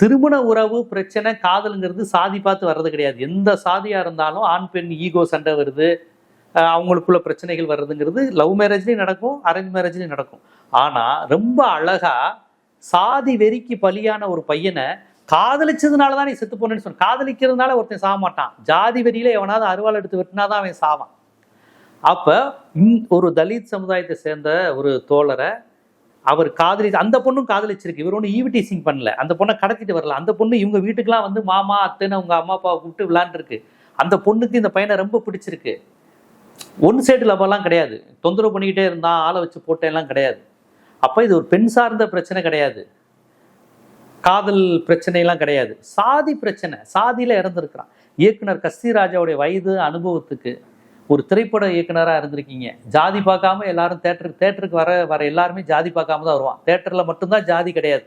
திருமண உறவு பிரச்சனை காதலுங்கிறது சாதி பார்த்து வர்றது கிடையாது. எந்த சாதியா இருந்தாலும் ஆண் பெண் ஈகோ சண்டை வருது, அவங்களுக்குள்ள பிரச்சனைகள் வர்றதுங்கிறது லவ் மேரேஜ்லயும் நடக்கும், அரேஞ்ச் மேரேஜ்லயும் நடக்கும். ஆனா ரொம்ப அழகா சாதி வெறிக்கு பலியான ஒரு பையனை காதலிச்சதுனாலதான் நீ செத்து போனேன்னு சொன்ன. காதலிக்கிறதுனால ஒருத்தன் சாக மாட்டான். ஜாதி வெறியில எவனாவது அருவாள் எடுத்து வெட்டினாதான் அவன் சாவான். அப்ப ஒரு தலித் சமுதாயத்தை சேர்ந்த ஒரு தோழரை அவர் அந்த பொண்ணும் காதலிச்சிருக்கு. இவர் ஒன்றும் ஈவிடீசிங் பண்ணல, அந்த பொண்ணை கடத்திட்டு வரல. அந்த பொண்ணு இவங்க வீட்டுக்கெல்லாம் வந்து மாமா அத்தைன்னு உங்க அம்மா அப்பாவை கூப்பிட்டு விளையாண்டுருக்கு. அந்த பொண்ணுக்கு இந்த பையனை ரொம்ப பிடிச்சிருக்கு. ஒன் சைடு லவ்வெல்லாம் கிடையாது. தொந்தரவு பண்ணிக்கிட்டே இருந்தான், ஆளை வச்சு போட்டேன்லாம் கிடையாது. அப்ப இது ஒரு பெண் சார்ந்த பிரச்சனை கிடையாது, காதல் பிரச்சனைலாம் கிடையாது, சாதி பிரச்சனை. சாதியில இறந்துருக்கிறான். இயக்குனர் கஸ்தூரிராஜாவுடைய வயது அனுபவத்துக்கு ஒரு திரைப்பட இயக்குனராக இருந்திருக்கீங்க. ஜாதி பார்க்காம எல்லாரும் தேட்டருக்கு வர எல்லாருமே ஜாதி பார்க்காம தான் வருவான். தேட்டர்ல மட்டும்தான் ஜாதி கிடையாது.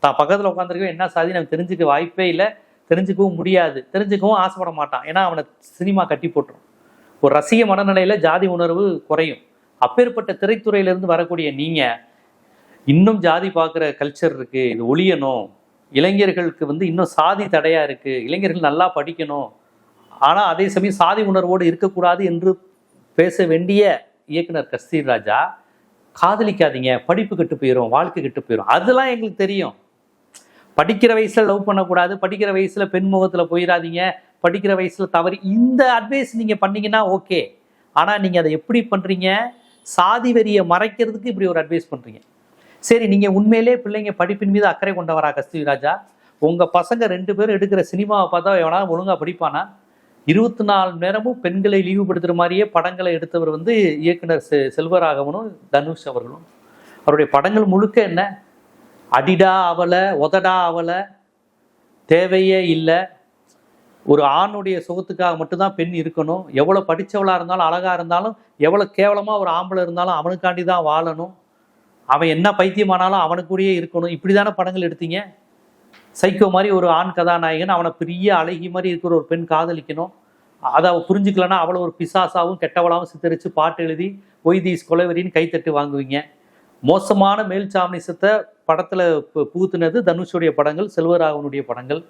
தான் பக்கத்தில் உட்காந்துருக்கோம் என்ன சாதி நம்ம தெரிஞ்சுக்க வாய்ப்பே இல்லை, தெரிஞ்சுக்கவும் முடியாது, தெரிஞ்சுக்கவும் ஆசைப்பட மாட்டான். ஏன்னா அவனை சினிமா கட்டி போட்டுரும். ஒரு ரசிக மனநிலையில ஜாதி உணர்வு குறையும். அப்பேற்பட்ட திரைத்துறையிலிருந்து வரக்கூடிய நீங்க இன்னும் ஜாதி பார்க்குற கல்ச்சர் இருக்கு, இது ஒழியணும், இளைஞர்களுக்கு வந்து இன்னும் சாதி தடையா இருக்கு, இளைஞர்கள் நல்லா படிக்கணும், ஆனா அதே சமயம் சாதி உணர்வோடு இருக்கக்கூடாது என்று பேச வேண்டிய இயக்குனர் கஸ்தூரிராஜா காதலிக்காதீங்க, படிப்பு கெட்டு போயிடும், வாழ்க்கை கெட்டு போயிடும், அதெல்லாம் எங்களுக்கு தெரியும். படிக்கிற வயசுல லவ் பண்ணக்கூடாது, படிக்கிற வயசுல பெண் முகத்துல போயிடாதீங்க, படிக்கிற வயசுல தவறி, இந்த அட்வைஸ் நீங்க பண்ணீங்கன்னா ஓகே. ஆனா நீங்க அதை எப்படி பண்றீங்க? சாதி வெறியை மறைக்கிறதுக்கு இப்படி ஒரு அட்வைஸ் பண்றீங்க. சரி, நீங்க உண்மையிலே பிள்ளைங்க படிப்பின் மீது அக்கறை கொண்டவரா கஸ்தூரிராஜா? உங்க பசங்க 2 பேரும் எடுக்கிற சினிமாவை பார்த்தா எவனா ஒழுங்கா படிப்பானா? 24 நேரமும் பெண்களை இழிவுபடுத்துற மாதிரியே படங்களை எடுத்தவர் வந்து இயக்குனர் செல்வராகவனும் தனுஷ் அவர்களும். அவருடைய படங்கள் முழுக்க என்ன? அடிடா அவளை, உதடா அவளை, தேவையே இல்லை, ஒரு ஆணுடைய சுகத்துக்காக மட்டும்தான் பெண் இருக்கணும், எவ்வளோ படித்தவளாக இருந்தாலும் அழகாக இருந்தாலும், எவ்வளோ கேவலமாக ஒரு ஆம்பளை இருந்தாலும் அவனுக்காண்டி தான் வாழணும், அவன் என்ன பைத்தியமானாலும் அவனுக்குள்ளேயே இருக்கணும், இப்படி தானே படங்கள் எடுத்தீங்க. சைக்கோ மாதிரி ஒரு ஆண் கதாநாயகன், அவனை பெரிய அழகி மாதிரி இருக்கிற ஒரு பெண் காதலிக்கணும், அதை அவள் புரிஞ்சுக்கலன்னா அவளை ஒரு பிசாசாவும் கெட்டவளாகவும் சித்தரித்து பாட்டு எழுதி ஒய்தீஸ் கொலைவரின்னு கைத்தட்டு வாங்குவீங்க. மோசமான மேல் சாமனிசத்தை படத்தில் புகுத்துனது தனுஷுடைய படங்கள், செல்வராகவனுடைய படங்கள்.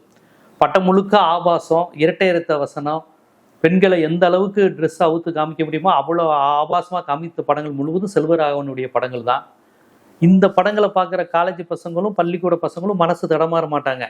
பட்டம் முழுக்க ஆபாசம், இரட்டை இரத்த வசனம், பெண்களை எந்த அளவுக்கு ட்ரெஸ் அவுத்து காமிக்க முடியுமோ அவ்வளோ ஆபாசமாக காமித்த படங்கள் முழுவதும் செல்வராகவனுடைய படங்கள் தான். இந்த படங்களை பார்க்குற காலேஜ் பசங்களும் பள்ளிக்கூட பசங்களும் மனசு தடமாற மாட்டாங்க.